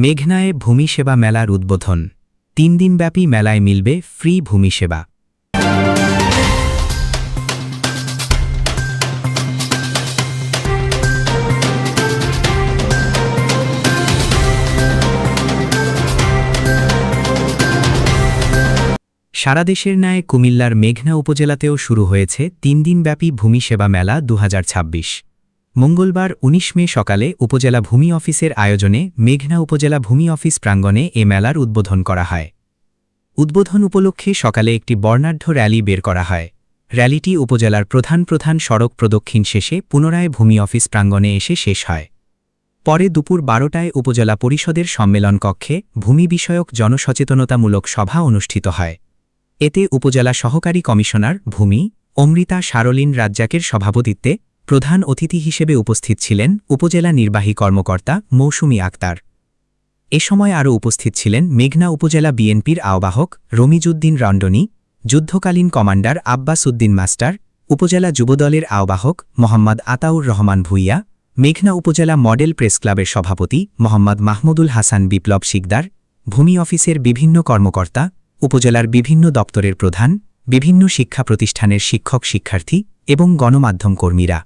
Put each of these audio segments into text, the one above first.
মেঘনায় ভূমি সেবা মেলার উদ্বোধন। ৩ দিনব্যাপী মেলায় মিলবে ফ্রি ভূমি সেবা। সারা দেশের ন্যায় কুমিল্লার মেঘনা উপজেলাতেও শুরু হয়েছে ৩ দিনব্যাপী ভূমি সেবা মেলা ২০২৬। মঙ্গলবার ১৯ মে সকালে উপজেলা ভূমি অফিসের আয়োজনে মেঘনা উপজেলা ভূমি অফিস প্রাঙ্গণে এ মেলার উদ্বোধন করা হয়। উদ্বোধন উপলক্ষে সকালে একটি বর্ণাঢ্য র্যালি বের করা হয়। র্যালিটি উপজেলার প্রধান সড়ক প্রদক্ষিণ শেষে পুনরায় ভূমি অফিস প্রাঙ্গণে এসে শেষ হয়। পরে দুপুর ১২টায় উপজেলা পরিষদের সম্মেলন কক্ষে ভূমি বিষয়ক জনসচেতনতামূলক সভা অনুষ্ঠিত হয়। এতে উপজেলা সহকারী কমিশনার ভূমি অমৃতা সারলীন রাজ্জাকের সভাপতিত্বে প্রধান অতিথি হিসেবে উপস্থিত ছিলেন উপজেলা নির্বাহী কর্মকর্তা মৌসুমী আক্তার। এ সময় আরও উপস্থিত ছিলেন মেঘনা উপজেলা বিএনপির আহ্বায়ক রমিজউদ্দিন রন্ডনী, যুদ্ধকালীন কমান্ডার আব্বাস উদ্দিন মাস্টার, উপজেলা যুবদলের আহ্বায়ক মোহাম্মদ আতাউর রহমান ভূঁইয়া, মেঘনা উপজেলা মডেল প্রেস ক্লাবের সভাপতি মোহাম্মদ মাহমুদুল হাসান বিপ্লব শিকদার, ভূমি অফিসের বিভিন্ন কর্মকর্তা, উপজেলার বিভিন্ন দপ্তরের প্রধান, বিভিন্ন শিক্ষা প্রতিষ্ঠানের শিক্ষক শিক্ষার্থী এবং গণমাধ্যম কর্মীরা।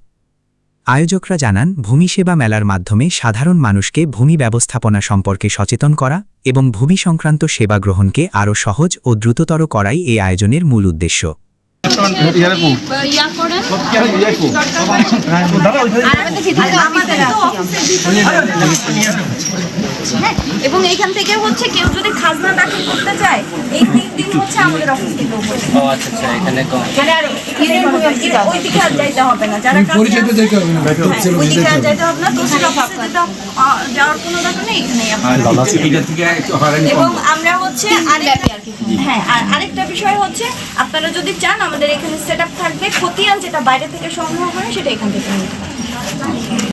আয়োজকরা জানান, ভূমি সেবা মেলার মাধ্যমে সাধারণ মানুষকে ভূমি ব্যবস্থাপনা সম্পর্কে সচেতন করা এবং ভূমি সংক্রান্ত সেবা গ্রহণকে আরও সহজ ও দ্রুততর করাই এই আয়োজনের মূল উদ্দেশ্য। এবং এইখান থেকে হচ্ছে কেউ যদি খাজনা দাখিল করতে চায় এই 3 দিন হচ্ছে আমাদের অফিস থেকে ওই দিকে আর যাইতে হবে না, যারা ওই দিকে আর যাইতে হবে না, তহসিল অফিসে যাওয়ার কোনো দরকার নেই, এখানেই। এবং আমরা হচ্ছে আরেকটা বিষয় হচ্ছে, আপনারা যদি চান আমাদের এখানে সেট আপ থাকবে, খতিয়ান যেটা বাইরে থেকে সংগ্রহ করেন সেটা এখান থেকে নিতে পারেন।